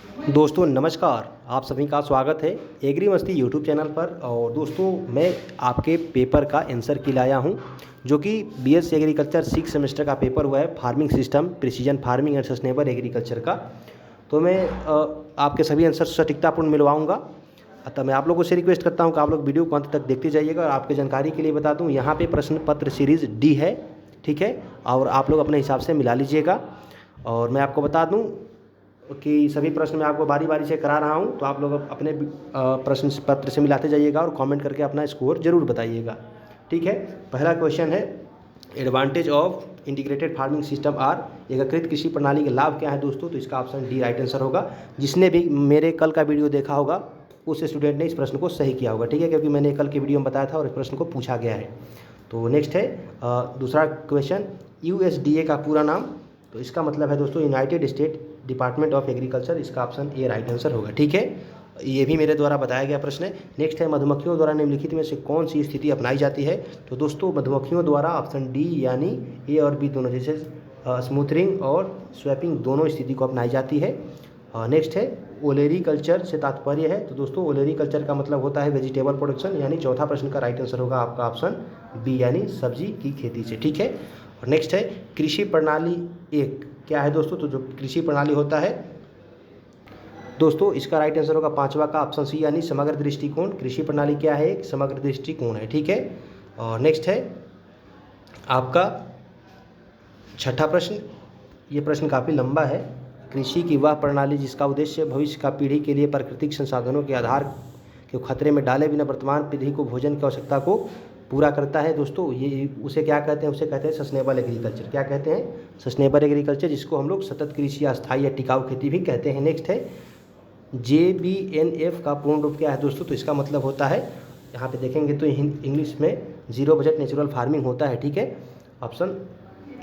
दोस्तों नमस्कार, आप सभी का स्वागत है एग्री मस्ती यूट्यूब चैनल पर। और दोस्तों मैं आपके पेपर का आंसर की लाया हूं, जो कि बीएससी एग्रीकल्चर 6 सेमेस्टर का पेपर हुआ है, farming system, precision farming and sustainable agriculture का। तो मैं आपके सभी आंसर सटीकतापूर्ण मिलवाऊंगा। अतः मैं आप लोगों से रिक्वेस्ट करता हूं कि आप लोग वीडियो को अंत तक देखते जाइएगा। और आपकी जानकारी के लिए बता दूँ, यहाँ पे प्रश्न पत्र सीरीज़ डी है, ठीक है, और आप लोग अपने हिसाब से मिला लीजिएगा। और मैं आपको बता दूँ कि सभी प्रश्न मैं आपको बारी बारी से करा रहा हूं, तो आप लोग अपने प्रश्न पत्र से मिलाते जाइएगा और कमेंट करके अपना स्कोर जरूर बताइएगा, ठीक है। पहला क्वेश्चन है, advantage of integrated farming system or, एकीकृत कृषि प्रणाली के लाभ क्या है दोस्तों? तो इसका ऑप्शन डी राइट आंसर होगा। जिसने भी मेरे कल का वीडियो देखा होगा उस स्टूडेंट ने इस प्रश्न को सही किया होगा, ठीक है, क्योंकि मैंने कल के वीडियो में बताया था और इस प्रश्न को पूछा गया है। तो नेक्स्ट है दूसरा क्वेश्चन, यूएसडीए का पूरा नाम? तो इसका मतलब है दोस्तों United state department of agriculture. इसका ऑप्शन ए राइट आंसर होगा, ठीक है। ये भी मेरे द्वारा बताया गया प्रश्न है। नेक्स्ट है, मधुमक्खियों द्वारा निम्नलिखित में से कौन सी स्थिति अपनाई जाती है? तो दोस्तों मधुमक्खियों द्वारा ऑप्शन डी यानी ए और बी दोनों, जैसे स्मूथरिंग और स्वैपिंग दोनों स्थिति को अपनाई जाती है। नेक्स्ट है, ओलेरी कल्चर से तात्पर्य है? तो दोस्तों ओलेरी कल्चर का मतलब होता है वेजिटेबल प्रोडक्शन, यानी चौथा प्रश्न का राइट आंसर होगा आपका ऑप्शन बी यानी सब्जी की खेती से, ठीक है। और नेक्स्ट है, कृषि प्रणाली एक क्या है दोस्तों? तो जो कृषि प्रणाली होता है दोस्तों, इसका राइट आंसर होगा पांचवा का ऑप्शन सी यानी समग्र दृष्टिकोण। कृषि प्रणाली क्या है? एक समग्र दृष्टिकोण है, ठीक है। और नेक्स्ट है आपका छठा प्रश्न। ये प्रश्न काफ़ी लंबा है। कृषि की वह प्रणाली जिसका उद्देश्य भविष्य का पीढ़ी के लिए प्राकृतिक संसाधनों के आधार के खतरे में डाले बिना वर्तमान पीढ़ी को भोजन की आवश्यकता को पूरा करता है दोस्तों, ये उसे क्या कहते हैं? उसे कहते हैं सस्टेनेबल एग्रीकल्चर। क्या कहते हैं? सस्टेनेबल एग्रीकल्चर, जिसको हम लोग सतत कृषि या स्थायी या टिकाऊ खेती भी कहते हैं। नेक्स्ट है, JBNF का पूर्ण रूप क्या है दोस्तों? तो इसका मतलब होता है, यहाँ पे देखेंगे तो इंग्लिश में जीरो बजट नेचुरल फार्मिंग होता है, ठीक है। ऑप्शन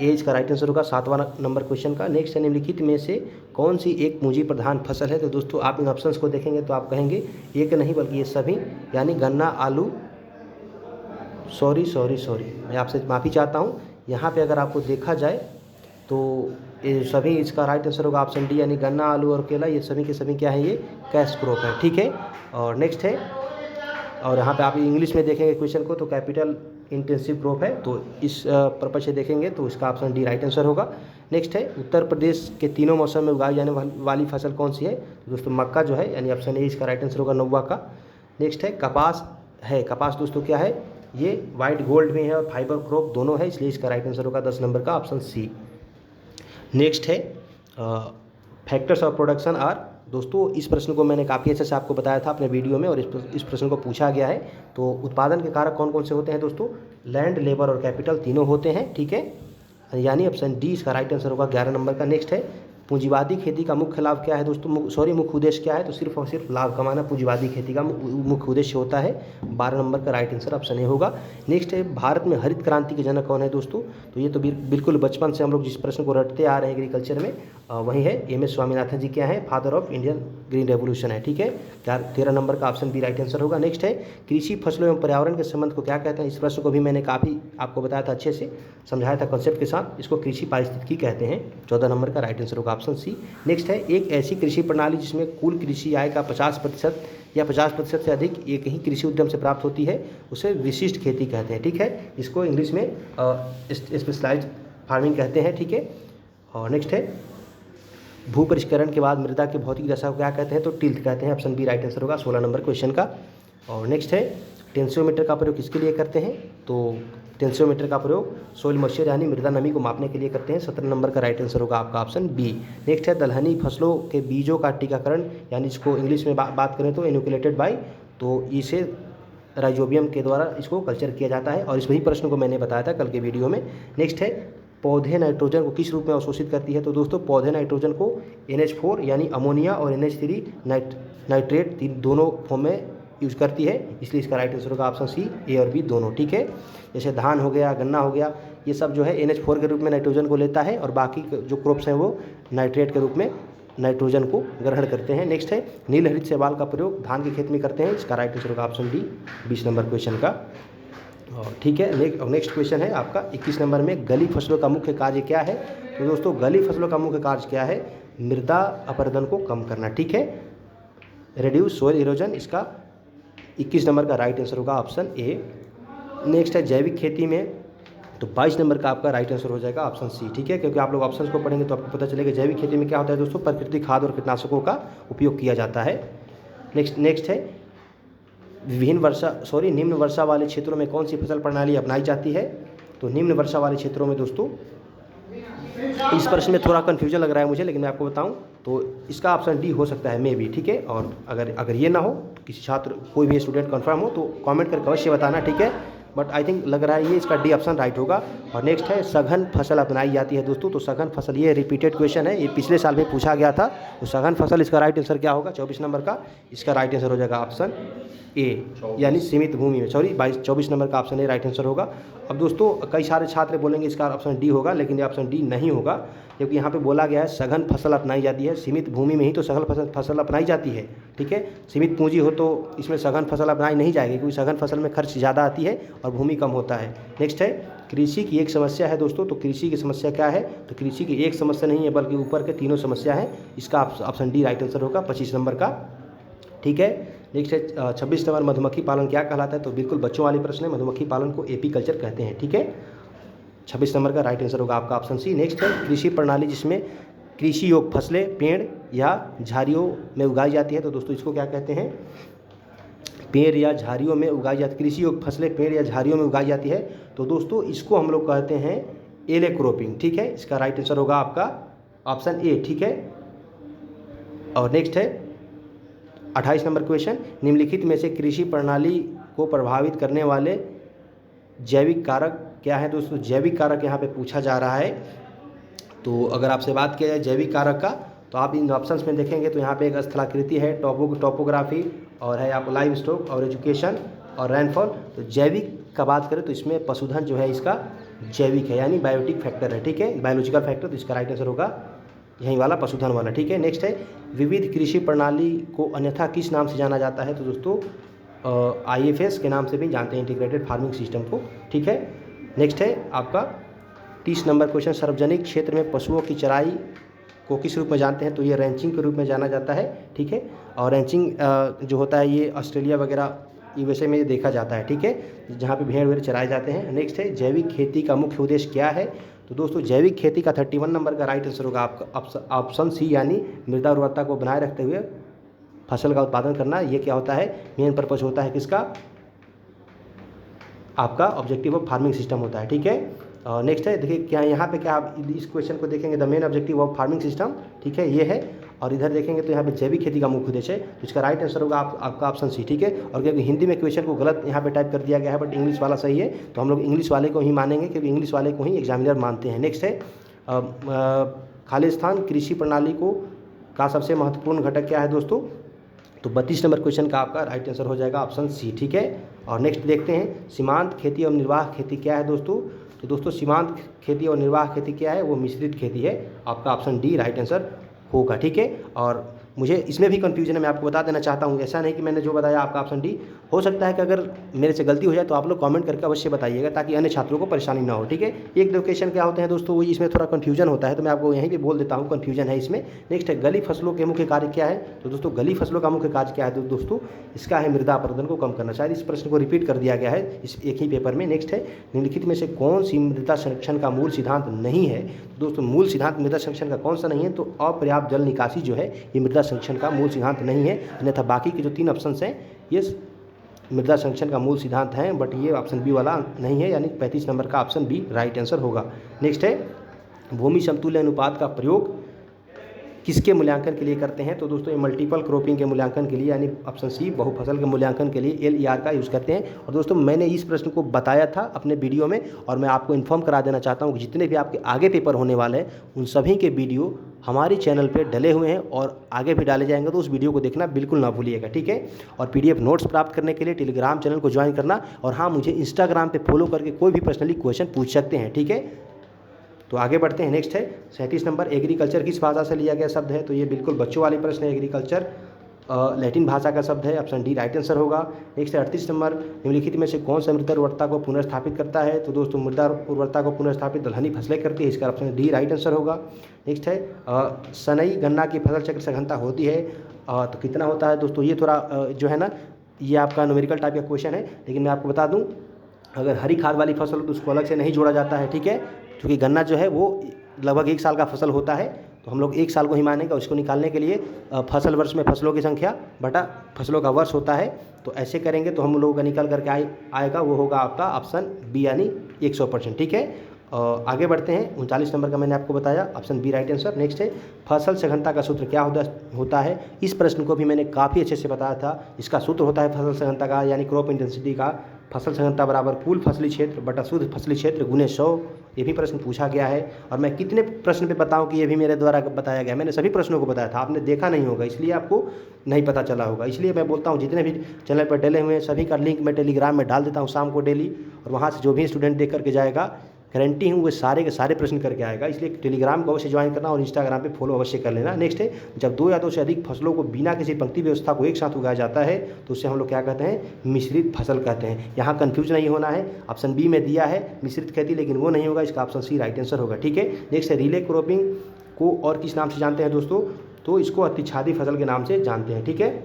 ए इसका राइट आंसर होगा 7वां नंबर क्वेश्चन का। नेक्स्ट है, निम्नलिखित में से कौन सी एक पूंजी प्रधान फसल है? तो दोस्तों आप इन ऑप्शंस को देखेंगे तो आप कहेंगे एक नहीं बल्कि ये सभी, यानी गन्ना, आलू, सॉरी मैं आपसे माफ़ी चाहता हूँ। यहाँ पे अगर आपको देखा जाए तो ये सभी, इसका राइट आंसर होगा ऑप्शन डी यानी गन्ना, आलू और केला, ये सभी के सभी क्या है? ये कैश क्रॉप है, ठीक है। और नेक्स्ट है, और यहाँ पे आप इंग्लिश में देखेंगे क्वेश्चन को तो कैपिटल इंटेंसिव क्रॉप है, तो इस पर्पज से देखेंगे तो इसका ऑप्शन डी राइट आंसर होगा। नेक्स्ट है, उत्तर प्रदेश के तीनों मौसम में उगाई जाने वाली फसल कौन सी है? दोस्तों मक्का जो है, यानी ऑप्शन ए इसका राइट आंसर होगा 9वां का। नेक्स्ट है, कपास है। कपास दोस्तों क्या है? ये वाइट गोल्ड में है और फाइबर क्रॉप दोनों है, इसलिए इसका राइट आंसर होगा 10 नंबर का ऑप्शन सी। नेक्स्ट है, फैक्टर्स ऑफ प्रोडक्शन आर। दोस्तों इस प्रश्न को मैंने काफ़ी अच्छे से आपको बताया था अपने वीडियो में, और इस प्रश्न को पूछा गया है। तो उत्पादन के कारक कौन कौन से होते हैं दोस्तों? लैंड, लेबर और कैपिटल तीनों होते हैं, ठीक है, यानी ऑप्शन डी इसका राइट आंसर होगा 11 नंबर का। नेक्स्ट है, पूंजीवादी खेती का मुख्य लाभ क्या है दोस्तों? मुख्य उद्देश्य क्या है? तो सिर्फ और सिर्फ लाभ कमाना पूंजीवादी खेती का मुख्य उद्देश्य होता है। 12 नंबर का राइट आंसर ऑप्शन ए होगा। नेक्स्ट है, भारत में हरित क्रांति के जनक कौन है दोस्तों? तो ये तो बिल्कुल बचपन से हम लोग जिस प्रश्न को रटते आ रहे हैं एग्रीकल्चर में, वही है MS स्वामीनाथन जी। क्या है? Father of Indian green revolution है, ठीक है। 13 नंबर का ऑप्शन बी राइट आंसर होगा। नेक्स्ट है, कृषि फसलों एवं पर्यावरण के संबंध को क्या कहते हैं? इस प्रश्न को भी मैंने काफ़ी आपको बताया था, अच्छे से समझाया था कंसेप्ट के साथ। इसको कृषि पारिस्थितिकी कहते हैं। 14 नंबर का राइट आंसर होगा ऑप्शन सी। नेक्स्ट है, एक ऐसी कृषि प्रणाली जिसमें कुल कृषि आय का 50% या 50% से अधिक एक ही कृषि उद्यम से प्राप्त होती है, उसे विशिष्ट खेती कहते हैं, ठीक है। इसको इंग्लिश में स्पेशलाइज्ड फार्मिंग कहते हैं, ठीक है। और नेक्स्ट है, भू परिष्करण के बाद मृदा की भौतिक दशा को क्या कहते हैं? तो टिल्थ कहते हैं। ऑप्शन बी राइट आंसर होगा 16 नंबर क्वेश्चन का। और नेक्स्ट है, टेंसियोमीटर का प्रयोग किसके लिए करते हैं? तो टेंसियोमीटर का प्रयोग सोइल मॉइस्चर यानी मृदा नमी को मापने के लिए करते हैं। 17 नंबर का राइट आंसर होगा आपका ऑप्शन बी। नेक्स्ट है, दलहनी फसलों के बीजों का टीकाकरण, यानी इसको इंग्लिश में बात करें तो इनोकुलेटेड बाय, तो इसे राइजोबियम के द्वारा इसको कल्चर किया जाता है, और इस वही प्रश्न को मैंने बताया था कल के वीडियो में। नेक्स्ट है, पौधे नाइट्रोजन को किस रूप में अवशोषित करती है? तो दोस्तों पौधे नाइट्रोजन को NH4 यानी अमोनिया और NH3 नाइट्रेट दोनों फॉर्म में यूज करती है, इसलिए इसका राइट आंसर होगा ऑप्शन सी, ए और बी दोनों, ठीक है। जैसे धान हो गया, गन्ना हो गया, ये सब जो है NH4 के रूप में नाइट्रोजन को लेता है, और बाकी जो क्रॉप्स हैं वो नाइट्रेट के रूप में नाइट्रोजन को ग्रहण करते हैं। नेक्स्ट है, नील हरित शैवाल का प्रयोग धान के खेत में करते हैं, इसका राइट आंसर होगा ऑप्शन डी 20 नंबर क्वेश्चन का। और ठीक है, नेक्स्ट क्वेश्चन है आपका 21 नंबर में, गली फसलों का मुख्य कार्य क्या है? तो दोस्तों गली फसलों का मुख्य कार्य क्या है? मृदा अपरदन को कम करना, ठीक है। रिड्यूस सोइल इरोजन, इसका 21 नंबर का राइट आंसर होगा ऑप्शन ए। नेक्स्ट है जैविक खेती में, तो 22 नंबर का आपका राइट आंसर हो जाएगा ऑप्शन सी, ठीक है। क्योंकि आप लोग ऑप्शंस को पढ़ेंगे तो आपको पता चलेगा जैविक खेती में क्या होता है दोस्तों, प्राकृतिक खाद और कीटनाशकों का उपयोग किया जाता है। नेक्स्ट है निम्न वर्षा वाले क्षेत्रों में कौन सी फसल प्रणाली अपनाई जाती है। तो निम्न वर्षा वाले क्षेत्रों में दोस्तों, इस प्रश्न में थोड़ा कन्फ्यूजन लग रहा है मुझे, लेकिन मैं आपको बताऊं तो इसका ऑप्शन डी हो सकता है मे बी, ठीक है। और अगर ये ना हो तो किसी छात्र कोई भी स्टूडेंट कंफर्म हो तो कमेंट करके अवश्य बताना, ठीक है। बट आई थिंक लग रहा है ये इसका डी ऑप्शन राइट होगा। और नेक्स्ट है सघन फसल अपनाई जाती है दोस्तों, तो सघन फसल ये रिपीटेड क्वेश्चन है, ये पिछले साल में पूछा गया था। तो सघन फसल इसका राइट आंसर क्या होगा 24 नंबर का, इसका राइट आंसर हो जाएगा ऑप्शन ए, यानी सीमित भूमि में। 24 नंबर का ऑप्शन ए राइट आंसर होगा। अब दोस्तों कई सारे छात्र बोलेंगे इसका ऑप्शन डी होगा, लेकिन ये ऑप्शन डी नहीं होगा, क्योंकि यहाँ पे बोला गया है सघन फसल अपनाई जाती है। सीमित भूमि में ही तो सघन फसल अपनाई जाती है, ठीक है। सीमित पूंजी हो तो इसमें सघन फसल अपनाई नहीं जाएगी, क्योंकि सघन फसल में खर्च ज़्यादा आती है और भूमि कम होता है। नेक्स्ट है कृषि की एक समस्या है दोस्तों, तो कृषि की समस्या क्या है, तो कृषि की एक समस्या नहीं है बल्कि ऊपर के तीनों समस्या है, इसका ऑप्शन डी राइट आंसर होगा 25 नंबर का, ठीक है। नेक्स्ट है 26 नंबर मधुमक्खी पालन क्या कहलाता है, तो बिल्कुल बच्चों वाले प्रश्न है, मधुमक्खी पालन को एपी कल्चर कहते हैं, ठीक है। 26 नंबर का राइट आंसर होगा आपका ऑप्शन सी। नेक्स्ट है कृषि प्रणाली जिसमें कृषि योग फसलें पेड़ या झाड़ियों में उगाई जाती है, तो दोस्तों इसको क्या कहते हैं, पेड़ या झाड़ियों में उगाई जाती, कृषि योग फसलें पेड़ या झाड़ियों में उगाई जाती है, तो दोस्तों इसको हम लोग कहते हैं एले क्रॉपिंग, ठीक है। इसका राइट आंसर होगा आपका ऑप्शन ए, ठीक है। और नेक्स्ट है 28 नंबर क्वेश्चन, निम्नलिखित में से कृषि प्रणाली को प्रभावित करने वाले जैविक कारक क्या है दोस्तों। जैविक कारक यहाँ पे पूछा जा रहा है, तो अगर आपसे बात किया जाए जैविक कारक का, तो आप इन ऑप्शंस में देखेंगे तो यहाँ पे एक स्थलाकृति है, टोपोग्राफी, और है आपको लाइव स्टॉक और एजुकेशन और रेनफॉल। तो जैविक का बात करें तो इसमें पशुधन जो है इसका जैविक है, यानी बायोटिक फैक्टर है, ठीक है, बायोलॉजिकल फैक्टर, तो इसका राइट आंसर होगा यही वाला पशुधन वाला, ठीक है। नेक्स्ट है विविध कृषि प्रणाली को अन्यथा किस नाम से जाना जाता है, तो दोस्तों IFS के नाम से भी जानते हैं, इंटीग्रेटेड फार्मिंग सिस्टम को, ठीक है। नेक्स्ट है आपका 30 नंबर क्वेश्चन, सार्वजनिक क्षेत्र में पशुओं की चराई को किस रूप में जानते हैं, तो ये रैंचिंग के रूप में जाना जाता है, ठीक है। और रैंचिंग जो होता है ये ऑस्ट्रेलिया वगैरह USA में देखा जाता है, ठीक है, जहाँ पे भेड़ वेड़ चराए जाते हैं। नेक्स्ट है जैविक खेती का मुख्य उद्देश्य क्या है, तो दोस्तों जैविक खेती का 31 नंबर का राइट आंसर होगा आपका ऑप्शन सी, यानी मृदा उर्वरता को बनाए रखते हुए फसल का उत्पादन करना। ये क्या होता है, मेन पर्पज होता है किसका, आपका ऑब्जेक्टिव ऑफ फार्मिंग सिस्टम होता है, ठीक है। नेक्स्ट है देखिए क्या यहाँ पे क्या आप इस क्वेश्चन को देखेंगे, the main objective of farming system, ठीक है, ये है। और इधर देखेंगे तो यहाँ पे जैविक खेती का मुख्य उद्देश्य है, तो इसका राइट आंसर होगा आपका ऑप्शन सी, ठीक है। और क्योंकि हिंदी में क्वेश्चन को गलत यहाँ पे टाइप कर दिया गया है, बट इंग्लिश वाला सही है, तो हम लोग इंग्लिश वाले को ही मानेंगे, क्योंकि इंग्लिश वाले को ही एग्जामिनर मानते हैं। नेक्स्ट है खालिस्तान कृषि प्रणाली का सबसे महत्वपूर्ण घटक क्या है दोस्तों, तो 32 नंबर क्वेश्चन का आपका राइट आंसर हो जाएगा ऑप्शन सी, ठीक है। और नेक्स्ट देखते हैं सीमांत खेती और निर्वाह खेती क्या है दोस्तों, तो दोस्तों सीमांत खेती और निर्वाह खेती क्या है, वो मिश्रित खेती है, आपका ऑप्शन डी राइट आंसर होगा, ठीक है। और मुझे इसमें भी कन्फ्यूजन है, मैं आपको बता देना चाहता हूँ, ऐसा नहीं कि मैंने जो बताया आपका ऑप्शन डी, हो सकता है कि अगर मेरे से गलती हो जाए तो आप लोग कमेंट करके अवश्य बताइएगा, ताकि अन्य छात्रों को परेशानी ना हो, ठीक है। एक दो क्वेश्चन क्या होते हैं दोस्तों, वो इसमें थोड़ा कन्फ्यूजन होता है, तो मैं आपको यहीं पे बोल देता हूँ, कन्फ्यूजन है इसमें। नेक्स्ट है गली फसलों के मुख्य कार्य क्या है, तो दोस्तों गली फसलों का मुख्य कार्य क्या है दोस्तों, इसका है मृदा अपरदन को कम करना। शायद इस प्रश्न को रिपीट कर दिया गया है इस एक ही पेपर में। नेक्स्ट है निम्नलिखित में से कौन सी मृदा संरक्षण का मूल सिद्धांत नहीं है, तो दोस्तों मूल सिद्धांत मृदा संरक्षण का कौन सा नहीं है, तो अपर्याप्त जल निकासी जो है ये मृदा संरक्षण का मूल सिद्धांत नहीं है, अन्यथा बाकी के जो 3 ऑप्शन हैं ये मृदा संरक्षण का मूल सिद्धांत हैं, बट ये ऑप्शन बी वाला नहीं है, यानी 35 नंबर का ऑप्शन बी राइट आंसर होगा। नेक्स्ट है भूमि समतुल्य अनुपात का प्रयोग किसके मूल्यांकन के लिए करते हैं, तो दोस्तों ये मल्टीपल क्रॉपिंग के मूल्यांकन के लिए, यानी ऑप्शन सी बहुफसल के मूल्यांकन के लिए LER का यूज़ करते हैं। और दोस्तों मैंने इस प्रश्न को बताया था अपने वीडियो में, और मैं आपको इन्फॉर्म करा देना चाहता हूँ कि जितने भी आपके आगे पेपर होने वाले हैं उन सभी के वीडियो हमारे चैनल पे डले हुए हैं और आगे भी डाले जाएंगे, तो उस वीडियो को देखना बिल्कुल ना भूलिएगा, ठीक है। और PDF नोट्स प्राप्त करने के लिए टेलीग्राम चैनल को ज्वाइन करना, और हाँ मुझे इंस्टाग्राम पे फॉलो करके कोई भी पर्सनली क्वेश्चन पूछ सकते हैं, ठीक है। तो आगे बढ़ते हैं। नेक्स्ट है 37 नंबर एग्रीकल्चर किस भाषा से लिया गया शब्द है, तो ये बिल्कुल बच्चों वाले प्रश्न है। एग्रीकल्चर लैटिन भाषा का शब्द है, ऑप्शन डी राइट आंसर होगा। नेक्स्ट है 38 नंबर, निम्नलिखित में से कौन सा मृदा उर्वरता को पुनर्स्थापित करता है? तो दोस्तों मृदा उर्वरता को पुनर्स्थापित दलहनी फसलें करती है, इसका ऑप्शन डी राइट आंसर होगा। नेक्स्ट है सनई गन्ना की फसल चक्र सघनता होती है तो कितना होता है? दोस्तों ये थोड़ा जो है ना, ये आपका न्यूमेरिकल टाइप का क्वेश्चन है, लेकिन मैं आपको बता दूं, अगर हरी खाद वाली फसल हो तो उसको अलग से नहीं जोड़ा जाता है, ठीक है, क्योंकि गन्ना जो है वो लगभग 1 साल का फसल होता है, तो हम लोग 1 साल को ही मानेंगे। उसको निकालने के लिए फसल वर्ष में फसलों की संख्या बटा फसलों का वर्ष होता है, तो ऐसे करेंगे तो हम लोगों का निकल करके आएगा, वो होगा आपका ऑप्शन बी यानी 100%, ठीक है। आगे बढ़ते हैं, 39 नंबर का मैंने आपको बताया, option b right answer. Next है फसल सघनता का सूत्र क्या होता है? इस प्रश्न को भी मैंने काफ़ी अच्छे से बताया था। इसका सूत्र होता है फसल सघनता का यानी क्रॉप इंटेंसिटी का, फसल सघनता बराबर कुल फसली क्षेत्र बटा शुद्ध फसली क्षेत्र गुने 100। ये भी प्रश्न पूछा गया है, और मैं कितने प्रश्न पे बताऊं कि ये भी मेरे द्वारा बताया गया, मैंने सभी प्रश्नों को बताया था, आपने देखा नहीं होगा इसलिए आपको नहीं पता चला होगा। इसलिए मैं बोलता हूँ जितने भी चैनल पर डले हुए हैं सभी का लिंक मैं टेलीग्राम में डाल देता हूँ शाम को डेली, और वहाँ से जो भी स्टूडेंट देख करके जाएगा, गारंटी हूँ वो सारे के सारे प्रश्न करके आएगा। इसलिए टेलीग्राम को अवश्य ज्वाइन करना और इंस्टाग्राम पे फॉलो अवश्य कर लेना। नेक्स्ट है जब 2 या 2 से अधिक फसलों को बिना किसी पंक्ति व्यवस्था को एक साथ उगाया जाता है तो उससे हम लोग क्या कहते हैं? मिश्रित फसल कहते हैं। यहाँ कंफ्यूज नहीं होना है, ऑप्शन बी में दिया है मिश्रित खेती, लेकिन वो नहीं होगा, इसका ऑप्शन सी राइट आंसर होगा, ठीक है। नेक्स्ट है रिले क्रॉपिंग को और किस नाम से जानते हैं दोस्तों? तो इसको अतिछादी फसल के नाम से जानते हैं, ठीक है।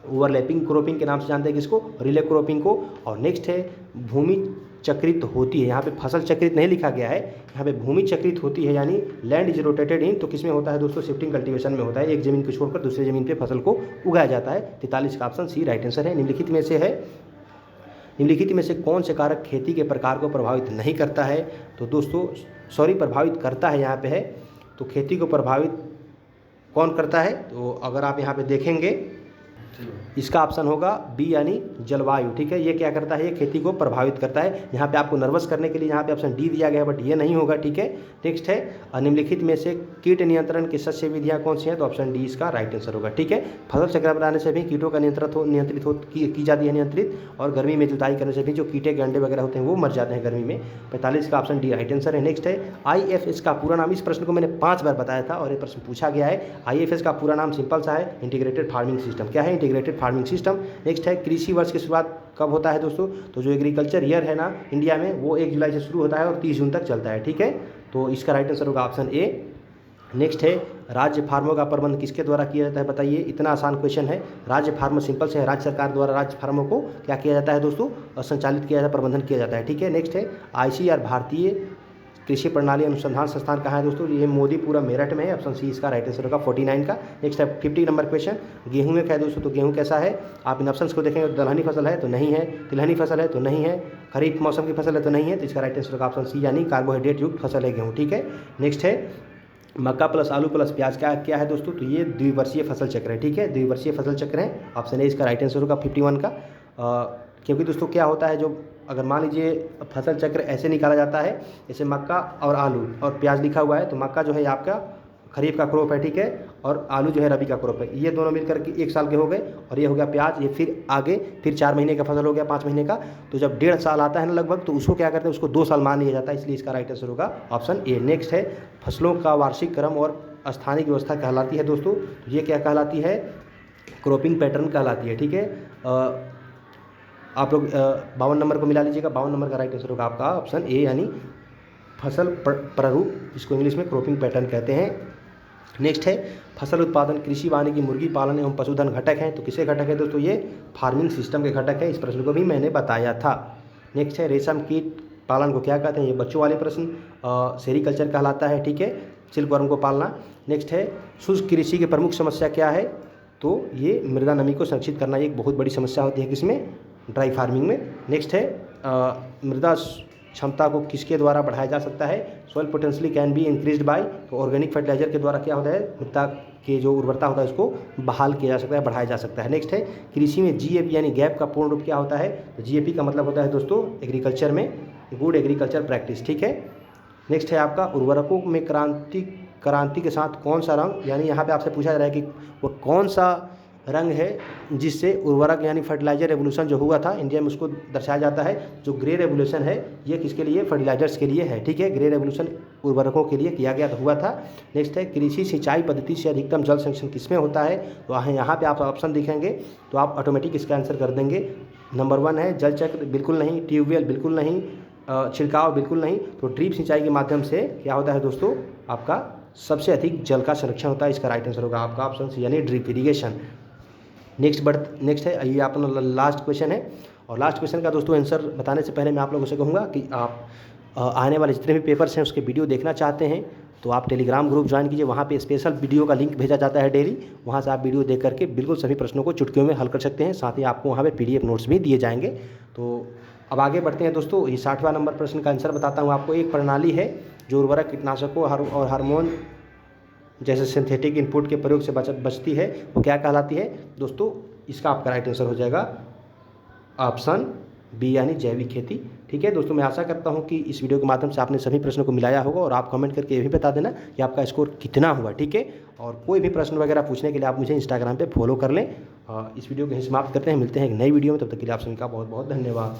ओवरलैपिंग क्रॉपिंग के नाम से जानते हैं किसको? रिले क्रॉपिंग को। और नेक्स्ट है भूमि चक्रित होती है, यहाँ पे फसल चक्रित नहीं लिखा गया है, यहाँ पे भूमि चक्रित होती है यानी लैंड इज रोटेटेड इन, तो किस में होता है दोस्तों? शिफ्टिंग कल्टीवेशन में होता है, एक जमीन को छोड़कर दूसरे जमीन पे फसल को उगाया जाता है। 43 का ऑप्शन सी राइट आंसर है। निम्नलिखित में से कौन से कारक खेती के प्रकार को प्रभावित नहीं करता है? तो दोस्तों प्रभावित करता है, यहाँ पे है, तो खेती को प्रभावित कौन करता है? तो अगर आप यहाँ पे देखेंगे इसका ऑप्शन होगा बी यानी जलवायु, ठीक है। ये क्या करता है? ये खेती को प्रभावित करता है। यहाँ पे आपको नर्वस करने के लिए यहाँ पे ऑप्शन डी दिया गया है, बट ये नहीं होगा, ठीक है। नेक्स्ट है निम्नलिखित में से कीट नियंत्रण की सस्य विधियाँ कौन सी हैं? तो ऑप्शन डी इसका राइट आंसर होगा, ठीक है। फसल चक्र बनाने से भी कीटों का नियंत्रित की जाती है नियंत्रित, और गर्मी में जुताई करने से भी जो कीटे के अंडे वगैरह होते हैं वो मर जाते हैं गर्मी में। 45 का ऑप्शन डी राइट आंसर है। नेक्स्ट है IFS का पूरा नाम, इस प्रश्न को मैंने 5 बार बताया था और ये प्रश्न पूछा गया है। IFS का पूरा नाम सिंपल सा है, इंटीग्रेटेड फार्मिंग सिस्टम। क्या है? Integrated farming system. नेक्स्ट है कृषि वर्ष की शुरुआत कब होता है दोस्तों? तो जो एग्रीकल्चर ईयर है ना इंडिया में वो 1 जुलाई से शुरू होता है और 30 जून तक चलता है, ठीक है। तो इसका राइट आंसर होगा ऑप्शन ए। नेक्स्ट है राज्य फार्मों का प्रबंध किसके द्वारा किया जाता है? बताइए, इतना आसान क्वेश्चन है। राज्य फार्मो सिंपल से है, राज्य सरकार द्वारा राज्य फार्मों को क्या किया जाता है दोस्तों? संचालित किया जाता है, प्रबंधन किया जाता है, ठीक है। नेक्स्ट है ICAR भारतीय कृषि प्रणाली अनुसंधान संस्थान कहाँ है दोस्तों? ये मोदीपुरम मेरठ में है, ऑप्शन सी इसका राइट आंसर होगा 49 का। नेक्स्ट है 50 नंबर क्वेश्चन, गेहूं में क्या है दोस्तों? तो गेहूं कैसा है? आप इन ऑप्शंस को देखेंगे, दलहनी फसल है तो नहीं है, तिलहनी फसल है तो नहीं है, खरीफ मौसम की फसल है तो नहीं है, तो इसका राइट आंसर होगा ऑप्शन सी यानी कार्बोहाइड्रेट युक्त फसल है गेहूँ, ठीक है। नेक्स्ट है मक्का प्लस आलू प्लस प्याज क्या है दोस्तों? तो ये द्विवर्षीय फसल चक्र है, ठीक है, द्विवर्षीय फसल चक्र है, ऑप्शन ए इसका राइट आंसर होगा 51 का। क्योंकि दोस्तों क्या होता है, जो अगर मान लीजिए फसल चक्र ऐसे निकाला जाता है जैसे मक्का और आलू और प्याज लिखा हुआ है, तो मक्का जो है आपका खरीफ का क्रॉप है, ठीक है, और आलू जो है रबी का क्रॉप है। ये दोनों मिलकर के 1 साल के हो गए, और ये हो गया प्याज, ये फिर आगे फिर 4 महीने का फसल हो गया, 5 महीने का। तो जब 1.5 साल आता है ना लगभग, तो उसको क्या करते हैं? उसको 2 साल मान लिया जाता है, इसलिए इसका राइट आंसर होगा ऑप्शन ए। नेक्स्ट है फसलों का वार्षिक क्रम और स्थानिक व्यवस्था कहलाती है दोस्तों। तो ये क्या कहलाती है? क्रॉपिंग पैटर्न कहलाती है, ठीक है। आप लोग 52 नंबर को मिला लीजिएगा, 52 नंबर का राइट आंसर होगा आपका ऑप्शन ए यानी फसल प्रारूप, जिसको इंग्लिश में क्रॉपिंग पैटर्न कहते हैं। नेक्स्ट है फसल उत्पादन कृषि वानिकी मुर्गी पालन एवं पशुधन घटक हैं, तो किसे घटक है दोस्तों? ये फार्मिंग सिस्टम के घटक है, इस प्रश्न को भी मैंने बताया था। नेक्स्ट है रेशम कीट पालन को क्या कहते हैं? ये बच्चों वाले प्रश्न, सेरीकल्चर कहलाता है, ठीक है, सिल्कवर्म को पालना। नेक्स्ट है शुष्क कृषि की प्रमुख समस्या क्या है? तो ये मृदा नमी को संरक्षित करना एक बहुत बड़ी समस्या होती है, किसमें? ड्राई फार्मिंग में। नेक्स्ट है मृदा क्षमता को किसके द्वारा बढ़ाया जा सकता है? Soil potentially can be increased by, तो ऑर्गेनिक फर्टिलाइजर के द्वारा क्या होता है? मृदा की जो उर्वरता होता है उसको बहाल किया जा सकता है, बढ़ाया जा सकता है। नेक्स्ट है कृषि में GAP यानी गैप का पूर्ण रूप क्या होता है? तो GAP का मतलब होता है दोस्तों एग्रीकल्चर में गुड एग्रीकल्चर प्रैक्टिस, ठीक है। नेक्स्ट है आपका उर्वरकों में क्रांति के साथ कौन सा रंग, यानी यहाँ पे आपसे पूछा जा रहा है कि वो कौन सा रंग है जिससे उर्वरक यानी फर्टिलाइजर रेवोल्यूशन जो हुआ था इंडिया में उसको दर्शाया जाता है। जो ग्रे रेवोल्यूशन है ये किसके लिए, फर्टिलाइजर्स के लिए है, ठीक है। ग्रे रेवोल्यूशन उर्वरकों के लिए किया गया हुआ था। नेक्स्ट है कृषि सिंचाई पद्धति से अधिकतम जल संरक्षण किसमें होता है, तो यहाँ पे आप ऑप्शन दिखेंगे तो आप ऑटोमेटिक इसका आंसर कर देंगे। नंबर 1 है जल चक्र, बिल्कुल नहीं। ट्यूबवेल बिल्कुल नहीं। छिड़काव बिल्कुल नहीं। तो ड्रिप सिंचाई के माध्यम से क्या होता है दोस्तों, आपका सबसे अधिक जल का संरक्षण होता है। इसका राइट आंसर होगा आपका ऑप्शन सी यानी ड्रिप इरीगेशन। नेक्स्ट है ये अपना लास्ट क्वेश्चन है। और लास्ट क्वेश्चन का दोस्तों आंसर बताने से पहले मैं आप लोगों से कहूँगा कि आप आने वाले जितने भी पेपर्स हैं उसके वीडियो देखना चाहते हैं तो आप टेलीग्राम ग्रुप ज्वाइन कीजिए। वहाँ पे स्पेशल वीडियो का लिंक भेजा जाता है डेली। वहाँ से आप वीडियो देख करके बिल्कुल सभी प्रश्नों को चुटकियों में हल कर सकते हैं। साथ ही आपको वहाँ पे PDF नोट्स भी दिए जाएंगे। तो अब आगे बढ़ते हैं दोस्तों। ये 60वां नंबर प्रश्न का आंसर बताता हूँ आपको। एक प्रणाली है जो उर्वरक, कीटनाशकों और हार्मोन जैसे सिंथेटिक इनपुट के प्रयोग से बचती है, वो क्या कहलाती है दोस्तों। इसका आपका राइट आंसर हो जाएगा ऑप्शन बी यानी जैविक खेती, ठीक है दोस्तों। मैं आशा करता हूं कि इस वीडियो के माध्यम से आपने सभी प्रश्नों को मिलाया होगा और आप कमेंट करके ये भी बता देना कि आपका स्कोर कितना हुआ, ठीक है। और कोई भी प्रश्न वगैरह पूछने के लिए आप मुझे इंस्टाग्राम पे फॉलो कर लें। इस वीडियो को यहीं समाप्त करते हैं, मिलते हैं एक नई वीडियो में। तब तक के लिए आप सभी का बहुत बहुत धन्यवाद।